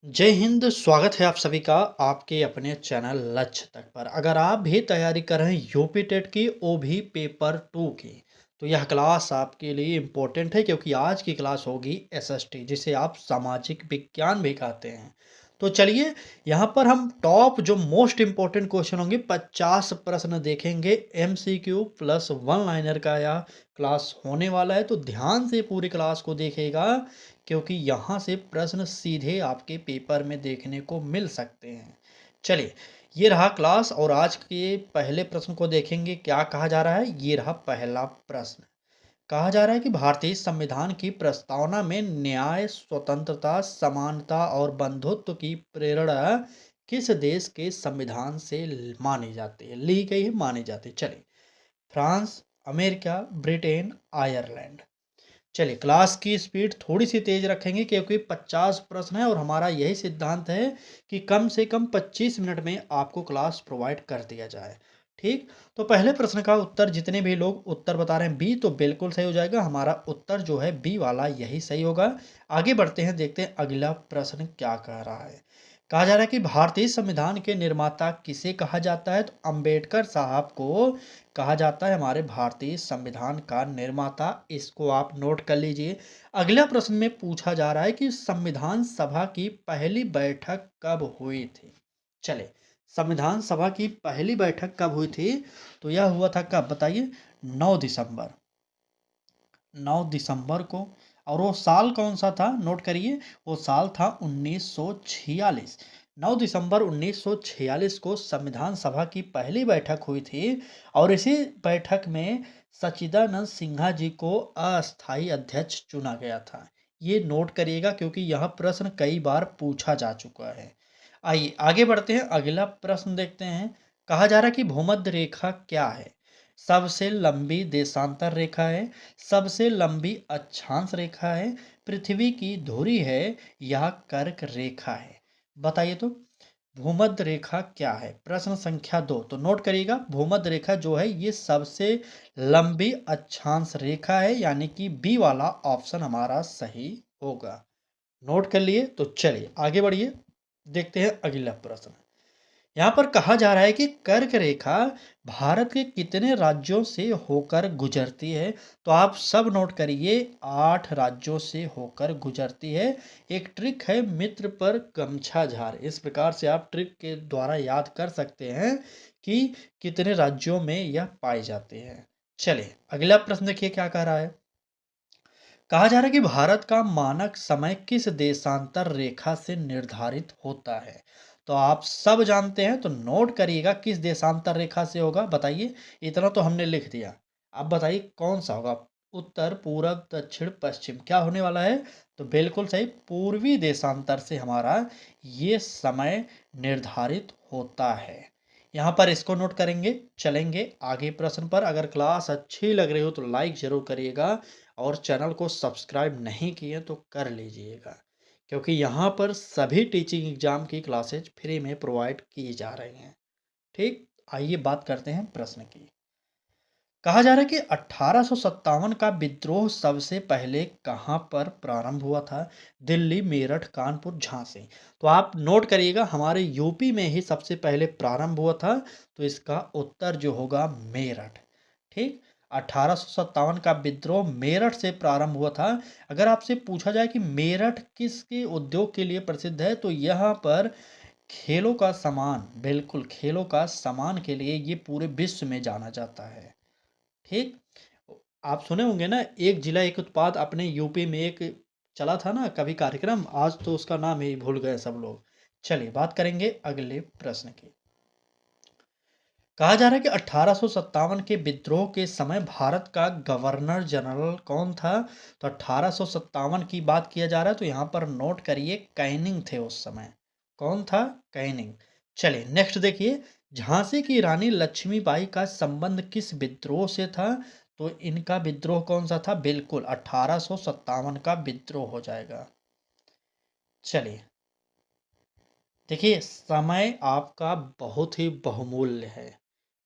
जय हिंद। स्वागत है आप सभी का आपके अपने चैनल लक्ष्य तक पर। अगर आप भी तैयारी कर रहे हैं यूपी टेट की, वो भी पेपर 2 की, तो यह क्लास आपके लिए इम्पोर्टेंट है क्योंकि आज की क्लास होगी एसएसटी, जिसे आप सामाजिक विज्ञान भी कहते हैं। तो चलिए, यहाँ पर हम टॉप जो मोस्ट इम्पोर्टेंट क्वेश्चन होंगे 50 प्रश्न देखेंगे। एमसीक्यू प्लस वन लाइनर का यह क्लास होने वाला है, तो ध्यान से पूरी क्लास को देखेगा क्योंकि यहाँ से प्रश्न सीधे आपके पेपर में देखने को मिल सकते हैं। चलिए, ये रहा क्लास और आज के पहले प्रश्न को देखेंगे। क्या कहा जा रहा है? ये रहा पहला प्रश्न। कहा जा रहा है कि भारतीय संविधान की प्रस्तावना में न्याय, स्वतंत्रता, समानता और बंधुत्व की प्रेरणा किस देश के संविधान से मानी जाती है? ली गई है, मानी जाती है। चलिए, फ्रांस, अमेरिका, ब्रिटेन, आयरलैंड। चलिए, क्लास की स्पीड थोड़ी सी तेज रखेंगे क्योंकि 50 प्रश्न है और हमारा यही सिद्धांत है कि कम से कम 25 मिनट में आपको क्लास प्रोवाइड कर दिया जाए। ठीक, तो पहले प्रश्न का उत्तर, जितने भी लोग उत्तर बता रहे हैं बी, तो बिल्कुल सही हो जाएगा। हमारा उत्तर जो है बी वाला यही सही होगा। आगे बढ़ते हैं, देखते हैं अगला प्रश्न क्या कह रहा है। कहा जा रहा है कि भारतीय संविधान के निर्माता किसे कहा जाता है? तो अंबेडकर साहब को कहा जाता है हमारे भारतीय संविधान का निर्माता। इसको आप नोट कर लीजिए। अगला प्रश्न में पूछा जा रहा है कि संविधान सभा की पहली बैठक कब हुई थी? चले, संविधान सभा की पहली बैठक कब हुई थी? तो यह हुआ था कब बताइए? 9 दिसंबर। 9 दिसंबर को। और वो साल कौन सा था? नोट करिए, वो साल था 1946। 9 दिसंबर 1946 को संविधान सभा की पहली बैठक हुई थी और इसी बैठक में सच्चिदानंद सिन्हा जी को अस्थायी अध्यक्ष चुना गया था। ये नोट करिएगा क्योंकि यह प्रश्न कई बार पूछा जा चुका है। आइए आगे बढ़ते हैं, अगला प्रश्न देखते हैं। कहा जा रहा है कि भूमध्य रेखा क्या है? सबसे लंबी देशांतर रेखा है, सबसे लंबी अक्षांश रेखा है, पृथ्वी की धुरी है या कर्क रेखा है? बताइए तो, भूमध्य रेखा क्या है? प्रश्न संख्या 2, तो नोट करिएगा। भूमध्य रेखा जो है ये सबसे लंबी अक्षांश रेखा है, यानी कि बी वाला ऑप्शन हमारा सही होगा। नोट कर लिए? तो चलिए आगे बढ़िए, देखते हैं अगला प्रश्न। यहाँ पर कहा जा रहा है कि कर्क रेखा भारत के कितने राज्यों से होकर गुजरती है? तो आप सब नोट करिए, 8 राज्यों से होकर गुजरती है। एक ट्रिक है, मित्र पर गमछा झार। इस प्रकार से आप ट्रिक के द्वारा याद कर सकते हैं कि कितने राज्यों में यह पाई जाती है। चलिए अगला प्रश्न देखिए क्या कह रहा है। कहा जा रहा है कि भारत का मानक समय किस देशांतर रेखा से निर्धारित होता है? तो आप सब जानते हैं, तो नोट करिएगा किस देशांतर रेखा से होगा। बताइए, इतना तो हमने लिख दिया। अब बताइए कौन सा होगा? उत्तर, पूरब, दक्षिण, पश्चिम, क्या होने वाला है? तो बिल्कुल सही, पूर्वी देशांतर से हमारा ये समय निर्धारित होता है। यहाँ पर इसको नोट करेंगे। चलेंगे आगे प्रश्न पर। अगर क्लास अच्छी लग रही हो तो लाइक जरूर करिएगा और चैनल को सब्सक्राइब नहीं किए तो कर लीजिएगा क्योंकि यहाँ पर सभी टीचिंग एग्जाम की क्लासेज फ्री में प्रोवाइड की जा रही हैं। ठीक, आइए बात करते हैं प्रश्न की। कहा जा रहा है कि 1857 का विद्रोह सबसे पहले कहाँ पर प्रारंभ हुआ था? दिल्ली, मेरठ, कानपुर, झांसी। तो आप नोट करिएगा, हमारे यूपी में ही सबसे पहले प्रारंभ हुआ था, तो इसका उत्तर जो होगा मेरठ। ठीक, 1857 का विद्रोह मेरठ से प्रारंभ हुआ था। अगर आपसे पूछा जाए कि मेरठ किसके उद्योग के लिए प्रसिद्ध है, तो यहाँ पर खेलों का सामान, बिल्कुल खेलों का सामान के लिए ये पूरे विश्व में जाना जाता है। ठीक, आप सुने होंगे ना, एक जिला एक उत्पाद। अपने यूपी में एक चला था ना कभी कार्यक्रम, आज तो उसका नाम ही भूल गए सब लोग। चलिए बात करेंगे अगले प्रश्न की। कहा जा रहा है कि 1857 के विद्रोह के समय भारत का गवर्नर जनरल कौन था? तो 1857 की बात किया जा रहा है, तो यहाँ पर नोट करिए कैनिंग थे उस समय। कौन था? कैनिंग। चलिए नेक्स्ट देखिए, झांसी की रानी लक्ष्मीबाई का संबंध किस विद्रोह से था? तो इनका विद्रोह कौन सा था? बिल्कुल 1857 का विद्रोह हो जाएगा। चलिए देखिए, समय आपका बहुत ही बहुमूल्य है।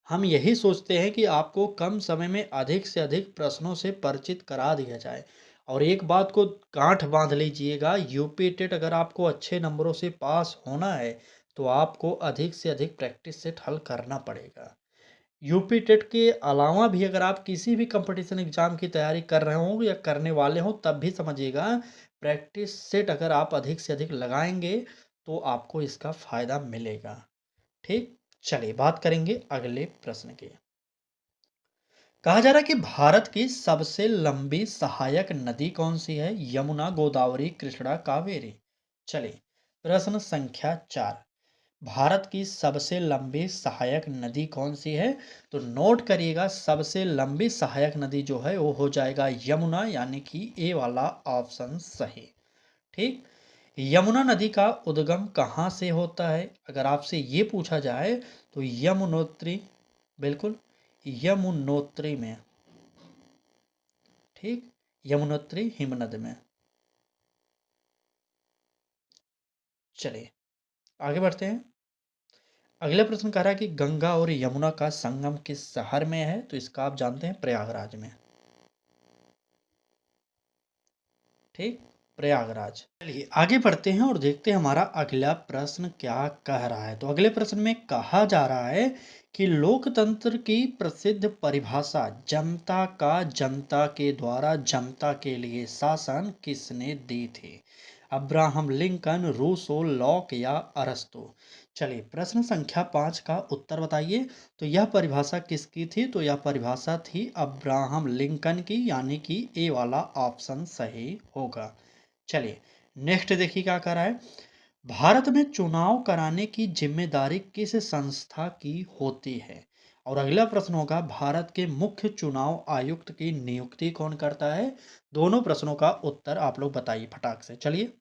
हम यही सोचते हैं कि आपको कम समय में अधिक से अधिक प्रश्नों से परिचित करा दिया जाए और एक बात को गांठ बांध लीजिएगा, यूपी टेट अगर आपको अच्छे नंबरों से पास होना है तो आपको अधिक से अधिक प्रैक्टिस सेट हल करना पड़ेगा। यूपी टेट के अलावा भी अगर आप किसी भी कंपटीशन एग्जाम की तैयारी कर रहे हो या करने वाले हो तब भी समझिएगा, प्रैक्टिस सेट अगर आप अधिक से अधिक लगाएंगे तो आपको इसका फायदा मिलेगा। ठीक, चलिए बात करेंगे अगले प्रश्न की। कहा जा रहा है कि भारत की सबसे लंबी सहायक नदी कौन सी है? यमुना, गोदावरी, कृष्णा, कावेरी। चलिए, प्रश्न संख्या 4। भारत की सबसे लंबी सहायक नदी कौन सी है? तो नोट करिएगा, सबसे लंबी सहायक नदी जो है वो हो जाएगा यमुना, यानी कि ए वाला ऑप्शन सही। ठीक, यमुना नदी का उद्गम कहाँ से होता है? अगर आपसे ये पूछा जाए तो यमुनोत्री, बिल्कुल यमुनोत्री में। ठीक, यमुनोत्री हिमनद में। चलिए आगे बढ़ते हैं। अगला प्रश्न कह रहा है कि गंगा और यमुना का संगम किस शहर में है? तो इसका आप जानते हैं प्रयागराज में। ठीक, प्रयागराज। चलिए आगे बढ़ते हैं और देखते हैं हमारा अगला प्रश्न क्या कह रहा है। तो अगले प्रश्न में कहा जा रहा है कि लोकतंत्र की प्रसिद्ध परिभाषा जनता का जनता के द्वारा जनता के लिए शासन किसने दी थी? अब्राहम लिंकन, रूसो, लॉक या अरस्तू। चलिए प्रश्न संख्या 5 का उत्तर बताइए। तो यह परिभाषा किसकी थी? तो यह परिभाषा थी अब्राहम लिंकन की, यानी कि ए वाला ऑप्शन सही होगा। चलिए नेक्स्ट देखिए क्या कह रहा है। भारत में चुनाव कराने की जिम्मेदारी किस संस्था की होती है? और अगला प्रश्न होगा, भारत के मुख्य चुनाव आयुक्त की नियुक्ति कौन करता है? दोनों प्रश्नों का उत्तर आप लोग बताइए फटाक से। चलिए,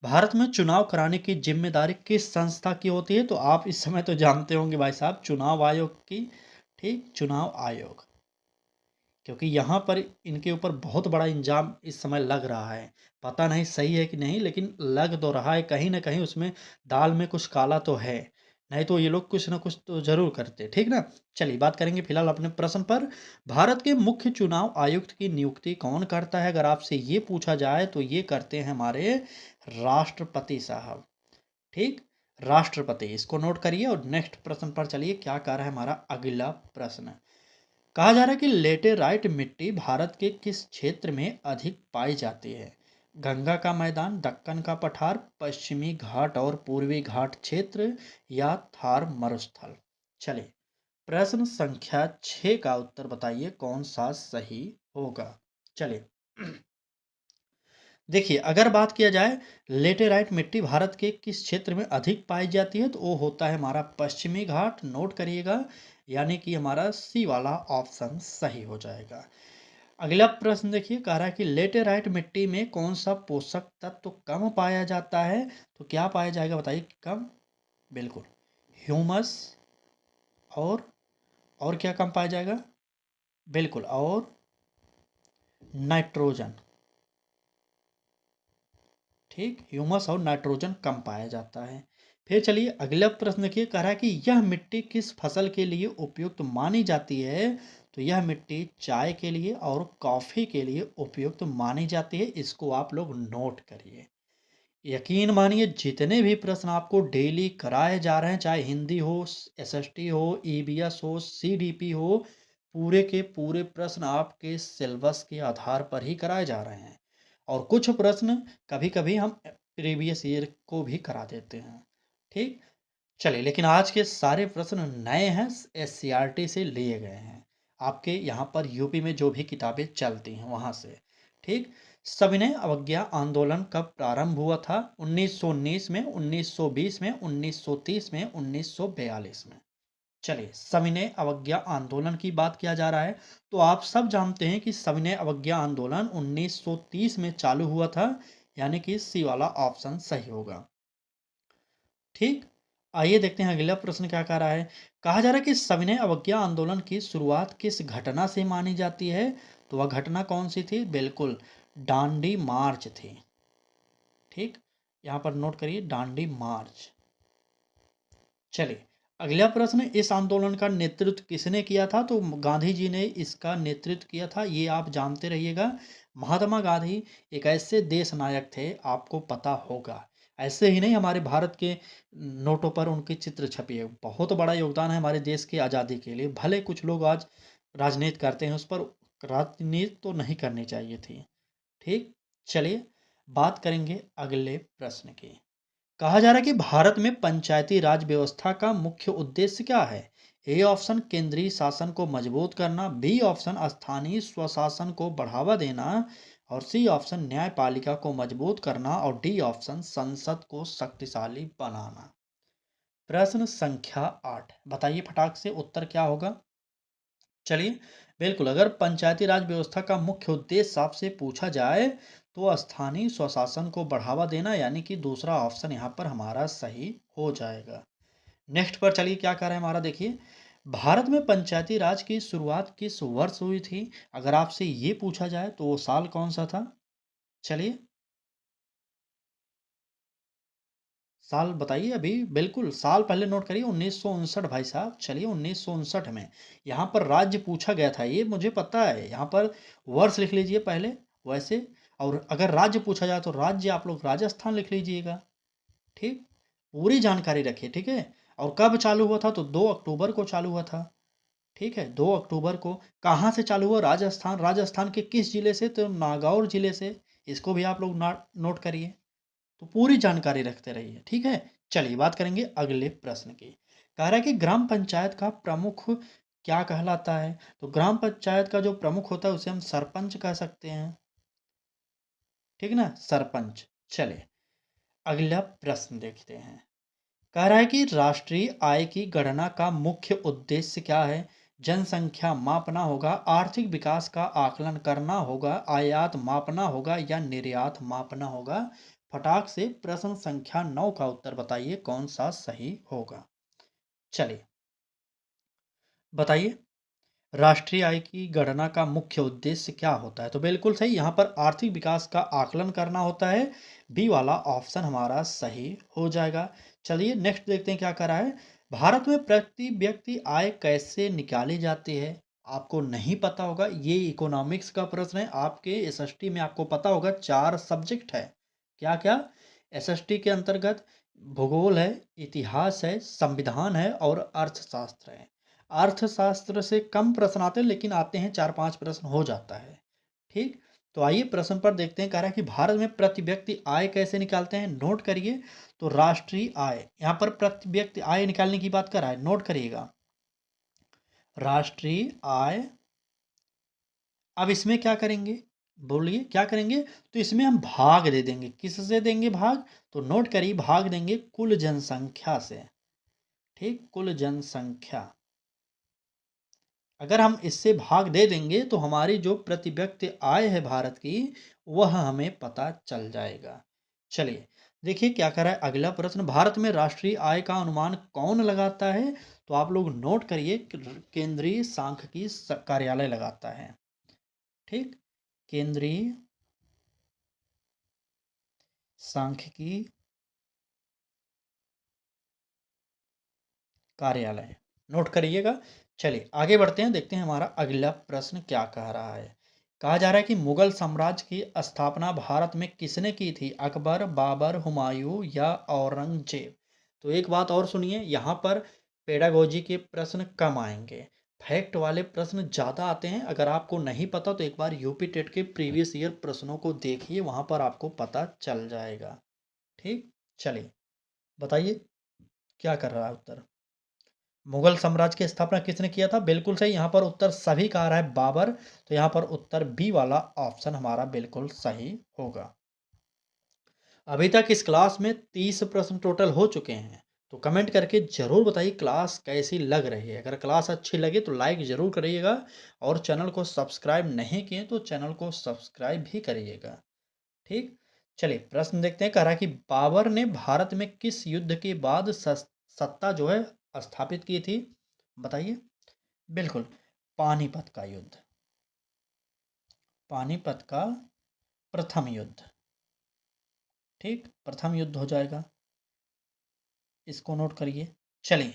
भारत में चुनाव कराने की जिम्मेदारी किस संस्था की होती है? तो आप इस समय तो जानते होंगे भाई साहब, चुनाव आयोग की। ठीक, चुनाव आयोग, क्योंकि यहाँ पर इनके ऊपर बहुत बड़ा इंजाम इस समय लग रहा है। पता नहीं सही है कि नहीं, लेकिन लग तो रहा है, कहीं ना कहीं उसमें दाल में कुछ काला तो है। नहीं तो ये लोग कुछ ना कुछ तो जरूर करते, ठीक ना। चलिए बात करेंगे फिलहाल अपने प्रश्न पर। भारत के मुख्य चुनाव आयुक्त की नियुक्ति कौन करता है? अगर आपसे ये पूछा जाए तो ये करते हैं हमारे राष्ट्रपति साहब। ठीक, राष्ट्रपति, इसको नोट करिए और नेक्स्ट प्रश्न पर चलिए। क्या कह रहा है हमारा अगला प्रश्न? कहा जा रहा है कि लेटेराइट मिट्टी भारत के किस क्षेत्र में अधिक पाई जाती है? गंगा का मैदान, दक्कन का पठार, पश्चिमी घाट और पूर्वी घाट क्षेत्र या थार मरुस्थल। चलिए प्रश्न संख्या 6 का उत्तर बताइए कौन सा सही होगा। चलिए देखिए, अगर बात किया जाए लेटेराइट मिट्टी भारत के किस क्षेत्र में अधिक पाई जाती है, तो वो होता है हमारा पश्चिमी घाट। नोट करिएगा, यानी कि हमारा सी वाला ऑप्शन सही हो जाएगा। अगला प्रश्न देखिए, कह रहा है कि लेटेराइट मिट्टी में कौन सा पोषक तत्व कम पाया जाता है? तो क्या पाया जाएगा बताइए, कम, बिल्कुल ह्यूमस, और क्या कम पाया जाएगा? बिल्कुल, और नाइट्रोजन। ठीक, ह्यूमस और नाइट्रोजन कम पाया जाता है। फिर चलिए अगला प्रश्न देखिए, कह रहा है कि यह मिट्टी किस फसल के लिए उपयुक्त मानी जाती है? तो यह मिट्टी चाय के लिए और कॉफ़ी के लिए उपयुक्त मानी जाती है। इसको आप लोग नोट करिए। यकीन मानिए, जितने भी प्रश्न आपको डेली कराए जा रहे हैं, चाहे हिंदी हो, एसएसटी हो, ईबीएस हो, सीडीपी हो, पूरे के पूरे प्रश्न आपके सिलेबस के आधार पर ही कराए जा रहे हैं। और कुछ प्रश्न कभी कभी हम प्रीवियस ईयर को भी करा देते हैं। ठीक, चलिए लेकिन आज के सारे प्रश्न नए हैं, एससीईआरटी से लिए गए हैं, आपके यहाँ पर यूपी में जो भी किताबें चलती हैं वहाँ से। ठीक, सविनय अवज्ञा आंदोलन कब प्रारंभ हुआ था? 1919 में, 1920 में, 1930 में, 1942 में। चलिए सविनय अवज्ञा आंदोलन की बात किया जा रहा है, तो आप सब जानते हैं कि सविनय अवज्ञा आंदोलन 1930 में चालू हुआ था, यानी कि सी वाला ऑप्शन सही होगा। ठीक, आइए देखते हैं अगला प्रश्न क्या कह रहा है। कहा जा रहा है कि सविनय अवज्ञा आंदोलन की शुरुआत किस घटना से मानी जाती है? तो वह घटना कौन सी थी? बिल्कुल डांडी मार्च थी। ठीक, यहाँ पर नोट करिए, डांडी मार्च। चलिए अगला प्रश्न, इस आंदोलन का नेतृत्व किसने किया था? तो गांधी जी ने इसका नेतृत्व किया था, ये आप जानते रहिएगा। महात्मा गांधी एक ऐसे देश नायक थे, आपको पता होगा। ऐसे ही नहीं, हमारे भारत के नोटों पर उनके चित्र छपे हैं। बहुत बड़ा योगदान है हमारे देश की आज़ादी के लिए। भले कुछ लोग आज राजनीति करते हैं, उस पर राजनीति तो नहीं करनी चाहिए थी। ठीक, चलिए बात करेंगे अगले प्रश्न की। कहा जा रहा है कि भारत में पंचायती राज व्यवस्था का मुख्य उद्देश्य क्या है? ए ऑप्शन केंद्रीय शासन को मजबूत करना, बी ऑप्शन स्थानीय स्वशासन को बढ़ावा देना, और सी ऑप्शन न्यायपालिका को मजबूत करना, और डी ऑप्शन संसद को शक्तिशाली बनाना। प्रश्न संख्या 8, बताइए फटाक से उत्तर क्या होगा? चलिए, बिल्कुल, अगर पंचायती राज व्यवस्था का मुख्य उद्देश्य आपसे पूछा जाए तो स्थानीय स्वशासन को बढ़ावा देना, यानी कि दूसरा ऑप्शन यहाँ पर हमारा सही हो जाएगा। नेक्स्ट पर चलिए, क्या कर रहे हैं हमारा, देखिए। भारत में पंचायती राज की शुरुआत किस वर्ष हुई थी? अगर आपसे ये पूछा जाए तो वो साल कौन सा था? चलिए, साल बताइए अभी। बिल्कुल, साल पहले नोट करिए, 1959 भाई साहब। चलिए, 1959 में यहाँ पर राज्य पूछा गया था, ये मुझे पता है। यहाँ पर वर्ष लिख लीजिए पहले वैसे, और अगर राज्य पूछा जाए तो राज्य आप लोग राजस्थान लिख लीजिएगा। ठीक, पूरी जानकारी रखिए, ठीक है। और कब चालू हुआ था? तो 2 अक्टूबर को चालू हुआ था। ठीक है, 2 अक्टूबर को। कहाँ से चालू हुआ? राजस्थान। राजस्थान के किस जिले से? तो नागौर जिले से। इसको भी आप लोग नोट करिए। तो पूरी जानकारी रखते रहिए, ठीक है। चलिए बात करेंगे अगले प्रश्न की। कह रहा है कि ग्राम पंचायत का प्रमुख क्या कहलाता है? तो ग्राम पंचायत का जो प्रमुख होता है उसे हम सरपंच कह सकते हैं, ठीक है ना, सरपंच। चलिए अगला प्रश्न देखते हैं। कह रहा है कि राष्ट्रीय आय की गणना का मुख्य उद्देश्य क्या है? जनसंख्या मापना होगा, आर्थिक विकास का आकलन करना होगा, आयात मापना होगा, या निर्यात मापना होगा? फटाक से प्रश्न संख्या 9 का उत्तर बताइए, कौन सा सही होगा? चलिए बताइए, राष्ट्रीय आय की गणना का मुख्य उद्देश्य क्या होता है? तो बिल्कुल सही, यहाँ पर आर्थिक विकास का आकलन करना होता है। बी वाला ऑप्शन हमारा सही हो जाएगा। चलिए नेक्स्ट देखते हैं क्या करा है। भारत में प्रति व्यक्ति आय कैसे निकाली जाती है? आपको नहीं पता होगा, ये इकोनॉमिक्स का प्रश्न है। आपके एसएसटी में आपको पता होगा 4 सब्जेक्ट है। क्या क्या? एसएसटी के अंतर्गत भूगोल है, इतिहास है, संविधान है, और अर्थशास्त्र है। अर्थशास्त्र से कम प्रश्न आते हैं, लेकिन आते हैं 4-5 प्रश्न हो जाता है। ठीक, तो आइए प्रश्न पर देखते हैं। कह रहा है कि भारत में प्रति व्यक्ति आय कैसे निकालते हैं? नोट करिए। तो राष्ट्रीय आय, यहाँ पर प्रति व्यक्ति आय निकालने की बात कर रहा है, नोट करिएगा। राष्ट्रीय आय। अब इसमें क्या करेंगे? बोलिए क्या करेंगे? तो इसमें हम भाग दे देंगे। किससे देंगे भाग? तो नोट करिए, भाग देंगे कुल जनसंख्या से। ठीक, कुल जनसंख्या। अगर हम इससे भाग दे देंगे तो हमारी जो प्रति व्यक्ति आय है भारत की, वह हमें पता चल जाएगा। चलिए देखिए क्या कह रहा है अगला प्रश्न। भारत में राष्ट्रीय आय का अनुमान कौन लगाता है? तो आप लोग नोट करिए, केंद्रीय सांख्यिकी कार्यालय लगाता है। ठीक, केंद्रीय सांख्यिकी कार्यालय, नोट करिएगा। चलिए आगे बढ़ते हैं, देखते हैं हमारा अगला प्रश्न क्या कह रहा है। कहा जा रहा है कि मुगल साम्राज्य की स्थापना भारत में किसने की थी? अकबर, बाबर, हुमायूं, या औरंगजेब? तो एक बात और सुनिए, यहाँ पर पेडागोजी के प्रश्न कम आएंगे, फैक्ट वाले प्रश्न ज़्यादा आते हैं। अगर आपको नहीं पता तो एक बार यूपी टेट के प्रीवियस ईयर प्रश्नों को देखिए, वहाँ पर आपको पता चल जाएगा। ठीक, चलिए बताइए क्या कर रहा है उत्तर। मुगल साम्राज्य की स्थापना किसने किया था? बिल्कुल सही, यहाँ पर उत्तर सभी का आ रहा है बाबर। तो यहाँ पर उत्तर बी वाला ऑप्शन हमारा बिल्कुल सही होगा। अभी तक इस क्लास में 30 प्रश्न टोटल हो चुके हैं। तो कमेंट करके जरूर बताइए क्लास कैसी लग रही है। अगर क्लास अच्छी लगे तो लाइक जरूर करिएगा, और चैनल को सब्सक्राइब नहीं किए तो चैनल को सब्सक्राइब भी करिएगा। ठीक, चलिए प्रश्न देखते हैं। कह रहा है कि बाबर ने भारत में किस युद्ध के बाद सत्ता जो है स्थापित की थी? बताइए। बिल्कुल, पानीपत का युद्ध। पानीपत का प्रथम युद्ध। ठीक, प्रथम युद्ध हो जाएगा, इसको नोट करिए। चलिए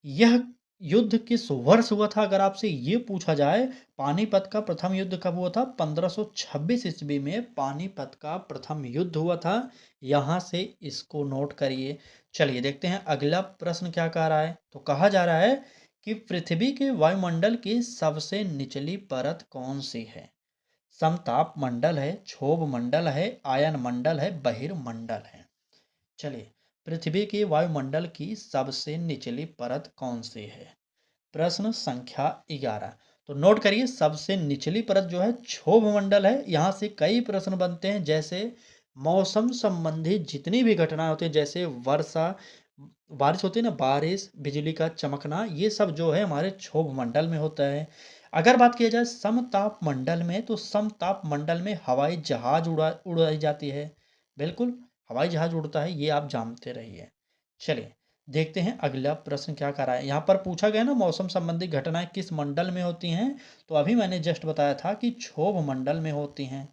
यह युद्ध किस वर्ष हुआ था? अगर आपसे ये पूछा जाए, पानीपत का प्रथम युद्ध कब हुआ था? 1526 ईस्वी में पानीपत का प्रथम युद्ध हुआ था। यहाँ से इसको नोट करिए। चलिए देखते हैं अगला प्रश्न क्या कह रहा है। तो कहा जा रहा है कि पृथ्वी के वायुमंडल की सबसे निचली परत कौन सी है? समताप मंडल है, क्षोभ मंडल है, आयन मंडल है, बहिर्मंडल है। चलिए, पृथ्वी के वायुमंडल की सबसे निचली परत कौन सी है? प्रश्न संख्या 11। तो नोट करिए, सबसे निचली परत जो है क्षोभ मंडल है। यहाँ से कई प्रश्न बनते हैं, जैसे मौसम संबंधी जितनी भी घटनाएं होती हैं, जैसे वर्षा, बारिश होती है ना, बारिश, बिजली का चमकना, ये सब जो है हमारे क्षोभ मंडल में होता है। अगर बात की जाए समताप मंडल में, तो समताप मंडल में हवाई जहाज उड़ाई जाती है। बिल्कुल, हवाई जहाज उड़ता है, ये आप जानते रहिए। चलिए देखते हैं अगला प्रश्न क्या कर रहा है। यहाँ पर पूछा गया ना, मौसम संबंधी घटनाएं किस मंडल में होती हैं? तो अभी मैंने जस्ट बताया था कि क्षोभ मंडल में होती हैं।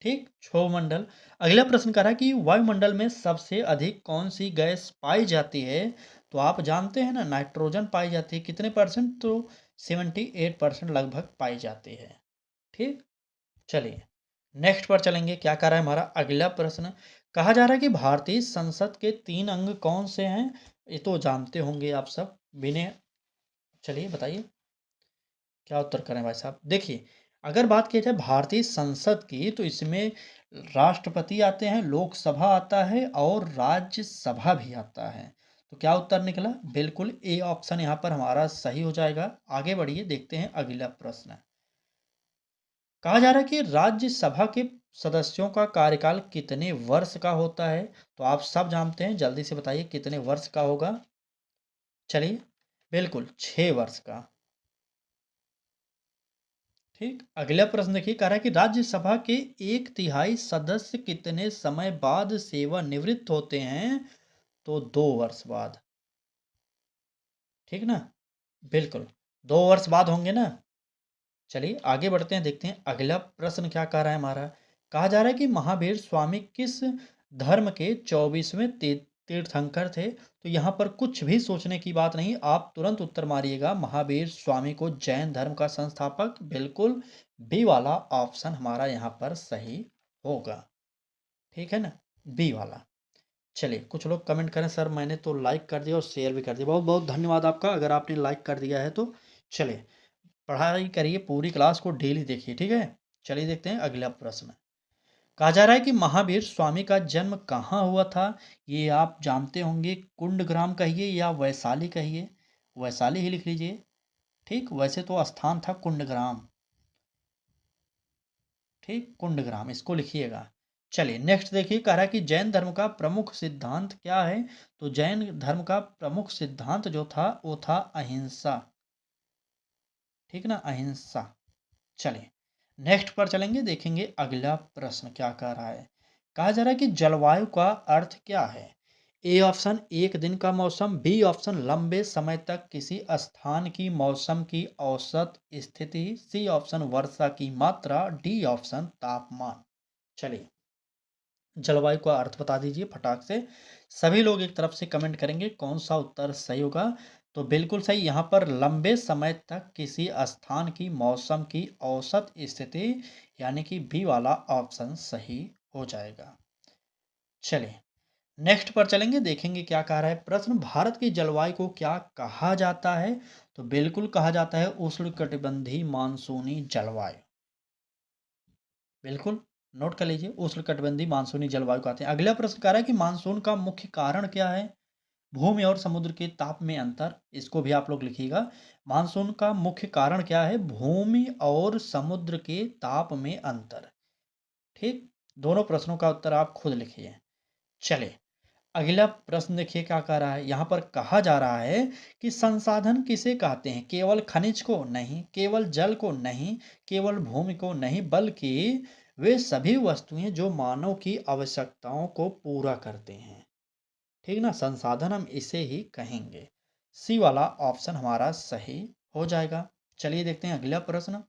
ठीक, क्षोभ मंडल। अगला प्रश्न कह रहा है कि वायुमंडल में सबसे अधिक कौन सी गैस पाई जाती है? तो आप जानते हैं ना, नाइट्रोजन पाई जाती है। कितने परसेंट? तो 78% लगभग पाई जाती है। ठीक, चलिए नेक्स्ट पर चलेंगे। क्या कह रहा है हमारा अगला प्रश्न? कहा जा रहा है कि भारतीय संसद के 3 अंग कौन से हैं? ये तो जानते होंगे आप सब। विनय, चलिए बताइए क्या उत्तर करें भाई साहब। देखिए, अगर बात की जाए भारतीय संसद की, तो इसमें राष्ट्रपति आते हैं, लोकसभा आता है और राज्यसभा भी आता है। तो क्या उत्तर निकला? बिल्कुल ए ऑप्शन यहाँ पर हमारा सही हो जाएगा। आगे बढ़िए, देखते हैं अगला प्रश्न। कहा जा रहा है कि राज्यसभा के सदस्यों का कार्यकाल कितने वर्ष का होता है? तो आप सब जानते हैं, जल्दी से बताइए कितने वर्ष का होगा। चलिए, बिल्कुल 6 वर्ष का। ठीक, अगला प्रश्न देखिए, कह रहा है कि राज्यसभा के 1/3 सदस्य कितने समय बाद सेवानिवृत्त होते हैं? तो 2 वर्ष बाद। ठीक ना, बिल्कुल 2 वर्ष बाद होंगे ना। चलिए आगे बढ़ते हैं, देखते हैं अगला प्रश्न क्या कह रहा है हमारा। कहा जा रहा है कि महावीर स्वामी किस धर्म के 24वें तीर्थंकर थे? तो यहाँ पर कुछ भी सोचने की बात नहीं, आप तुरंत उत्तर मारिएगा। महावीर स्वामी को जैन धर्म का संस्थापक, बिल्कुल बी वाला ऑप्शन हमारा यहाँ पर सही होगा। ठीक है ना, बी वाला। चलिए, कुछ लोग कमेंट करें, सर मैंने तो लाइक कर दिया और शेयर भी कर दिया। बहुत बहुत धन्यवाद आपका, अगर आपने लाइक कर दिया है तो। चलिए, पढ़ाई करिए, पूरी क्लास को डेली देखिए, ठीक है। चलिए देखते हैं अगला प्रश्न। कहा जा रहा है कि महावीर स्वामी का जन्म कहाँ हुआ था? ये आप जानते होंगे, कुंडग्राम कहिए या वैशाली कहिए। वैशाली ही लिख लीजिए। ठीक, वैसे तो स्थान था कुंडग्राम। ठीक, कुंडग्राम इसको लिखिएगा। चलिए नेक्स्ट देखिए, कह रहा है कि जैन धर्म का प्रमुख सिद्धांत क्या है? तो जैन धर्म का प्रमुख सिद्धांत जो था वो था अहिंसा। ठीक ना, अहिंसा। चलिए नेक्स्ट पर चलेंगे, देखेंगे अगला प्रश्न क्या कह रहा है। कहा जा रहा है कि जलवायु का अर्थ क्या है? ए ऑप्शन एक दिन का मौसम, बी ऑप्शन लंबे समय तक किसी स्थान की मौसम की औसत स्थिति, सी ऑप्शन वर्षा की मात्रा, डी ऑप्शन तापमान। चलिए, जलवायु का अर्थ बता दीजिए फटाक से। सभी लोग एक तरफ से कमेंट करेंगे कौन सा उत्तर सही होगा। तो बिल्कुल सही, यहाँ पर लंबे समय तक किसी स्थान की मौसम की औसत स्थिति, यानी कि बी वाला ऑप्शन सही हो जाएगा। चलिए नेक्स्ट पर चलेंगे, देखेंगे क्या कह रहा है प्रश्न। भारत की जलवायु को क्या कहा जाता है? तो बिल्कुल कहा जाता है उष्णकटिबंधीय मानसूनी जलवायु। बिल्कुल नोट कर लीजिए, उष्णकटिबंधीय मानसूनी जलवायु कहते हैं। अगला प्रश्न कह रहा है कि मानसून का मुख्य कारण क्या है? भूमि और समुद्र के ताप में अंतर, इसको भी आप लोग लिखिएगा। मानसून का मुख्य कारण क्या है? भूमि और समुद्र के ताप में अंतर। ठीक, दोनों प्रश्नों का उत्तर आप खुद लिखिए। चलिए अगला प्रश्न देखिए क्या कह रहा है। यहाँ पर कहा जा रहा है कि संसाधन किसे कहते हैं? केवल खनिज को नहीं, केवल जल को नहीं, केवल भूमि को नहीं, बल्कि वे सभी वस्तुएं जो मानव की आवश्यकताओं को पूरा करते हैं। ठीक ना, संसाधन हम इसे ही कहेंगे। सी वाला ऑप्शन हमारा सही हो जाएगा। चलिए देखते हैं अगला प्रश्न।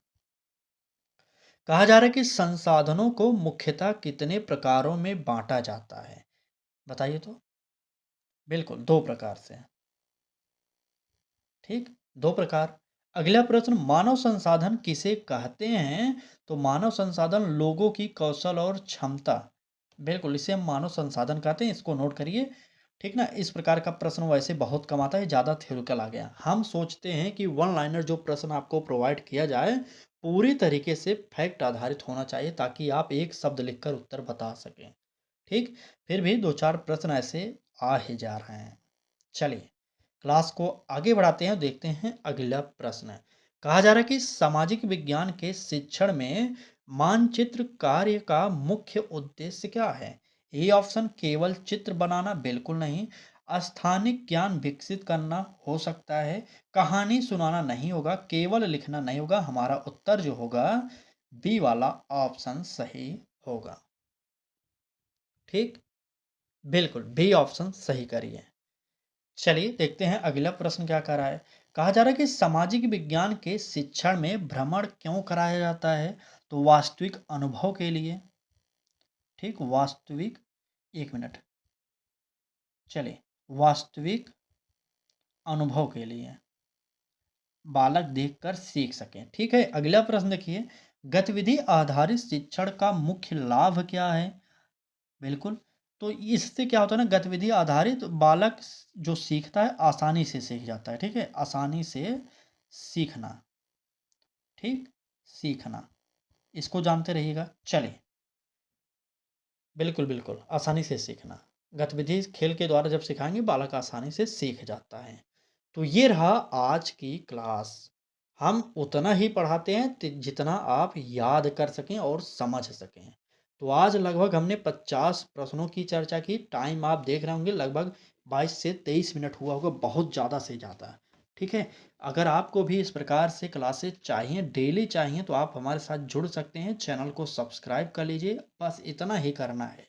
कहा जा रहा है कि संसाधनों को मुख्यतः कितने प्रकारों में बांटा जाता है? बताइए तो। बिल्कुल, 2 प्रकार से। ठीक, 2 प्रकार। अगला प्रश्न, मानव संसाधन किसे कहते हैं? तो मानव संसाधन लोगों की कौशल और क्षमता। बिल्कुल, इसे हम मानव संसाधन कहते हैं, इसको नोट करिए। ठीक ना? इस प्रकार का प्रश्न वैसे बहुत कम आता है, ज़्यादा थ्योरिटिकल आ गया। हम सोचते हैं कि वन लाइनर जो प्रश्न आपको प्रोवाइड किया जाए, पूरी तरीके से फैक्ट आधारित होना चाहिए ताकि आप एक शब्द लिखकर उत्तर बता सकें। ठीक? फिर भी 2-4 प्रश्न ऐसे आ ही जा रहे हैं। चलिए, क्लास को आगे बढ़ाते हैं और देखते हैं अगला प्रश्न। कहा जा रहा है कि सामाजिक विज्ञान के शिक्षण में मानचित्र कार्य का मुख्य उद्देश्य क्या है? ए ऑप्शन, केवल चित्र बनाना, बिल्कुल नहीं। स्थानिक ज्ञान विकसित करना हो सकता है। कहानी सुनाना नहीं होगा, केवल लिखना नहीं होगा। हमारा उत्तर जो होगा बी वाला ऑप्शन सही होगा। ठीक, बिल्कुल बी ऑप्शन सही करिए। चलिए देखते हैं अगला प्रश्न क्या कह रहा है। कहा जा रहा है कि सामाजिक विज्ञान के शिक्षण में भ्रमण क्यों कराया जाता है? तो वास्तविक अनुभव के लिए। ठीक, वास्तविक, एक मिनट, चलिए, वास्तविक अनुभव के लिए, बालक देखकर सीख सकें। ठीक है, अगला प्रश्न देखिए, गतिविधि आधारित शिक्षण का मुख्य लाभ क्या है? बिल्कुल, तो इससे क्या होता है ना, गतिविधि आधारित बालक जो सीखता है आसानी से सीख जाता है। ठीक है, आसानी से सीखना। ठीक, सीखना, इसको जानते रहिएगा। चलिए, बिल्कुल, बिल्कुल, आसानी से सीखना। गतिविधि खेल के द्वारा जब सिखाएँगे बालक आसानी से सीख जाता है। तो ये रहा आज की क्लास। हम उतना ही पढ़ाते हैं जितना आप याद कर सकें और समझ सकें। तो आज लगभग हमने 50 प्रश्नों की चर्चा की। टाइम आप देख रहे होंगे लगभग 22 से 23 मिनट हुआ होगा, बहुत ज़्यादा से ज़्यादा। ठीक है? अगर आपको भी इस प्रकार से क्लासेस चाहिए, डेली चाहिए, तो आप हमारे साथ जुड़ सकते हैं। चैनल को सब्सक्राइब कर लीजिए, बस इतना ही करना है।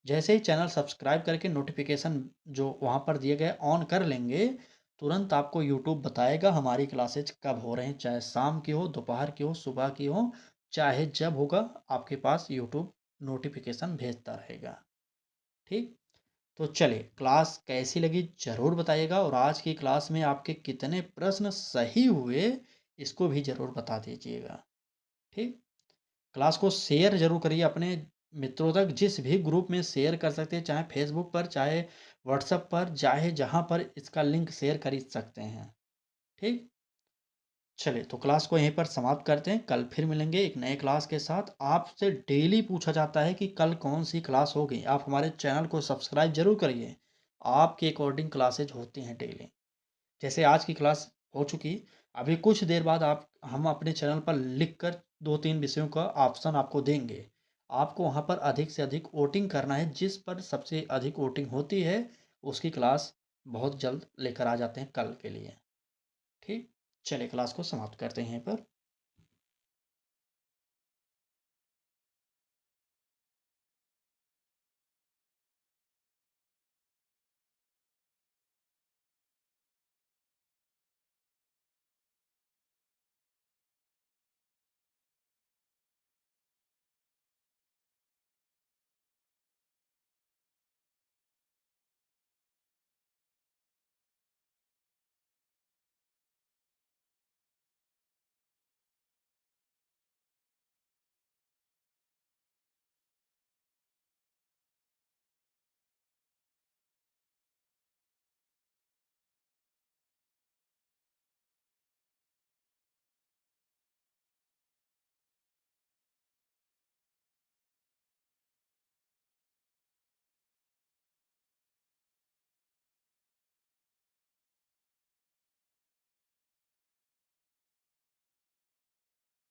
जैसे ही चैनल सब्सक्राइब करके नोटिफिकेशन जो वहाँ पर दिए गए ऑन कर लेंगे, तुरंत आपको यूट्यूब बताएगा हमारी क्लासेज कब हो रहे हैं, चाहे शाम की हो, दोपहर की हो, सुबह की हो, चाहे जब होगा आपके पास यूट्यूब नोटिफिकेशन भेजता रहेगा। ठीक, तो चलिए, क्लास कैसी लगी ज़रूर बताइएगा और आज की क्लास में आपके कितने प्रश्न सही हुए इसको भी ज़रूर बता दीजिएगा। ठीक, क्लास को शेयर ज़रूर करिए अपने मित्रों तक, जिस भी ग्रुप में शेयर कर सकते हैं, चाहे फेसबुक पर, चाहे व्हाट्सएप पर, चाहे जहाँ पर इसका लिंक शेयर कर सकते हैं। ठीक, चलिए, तो क्लास को यहीं पर समाप्त करते हैं। कल फिर मिलेंगे एक नए क्लास के साथ। आपसे डेली पूछा जाता है कि कल कौन सी क्लास होगी। आप हमारे चैनल को सब्सक्राइब जरूर करिए। आपके अकॉर्डिंग क्लासेज होती हैं डेली। जैसे आज की क्लास हो चुकी, अभी कुछ देर बाद आप हम अपने चैनल पर लिख कर 2-3 विषयों का ऑप्शन आपको देंगे। आपको वहाँ पर अधिक से अधिक वोटिंग करना है, जिस पर सबसे अधिक वोटिंग होती है उसकी क्लास बहुत जल्द लेकर आ जाते हैं कल के लिए। ठीक, चलिए क्लास को समाप्त करते हैं यहीं पर।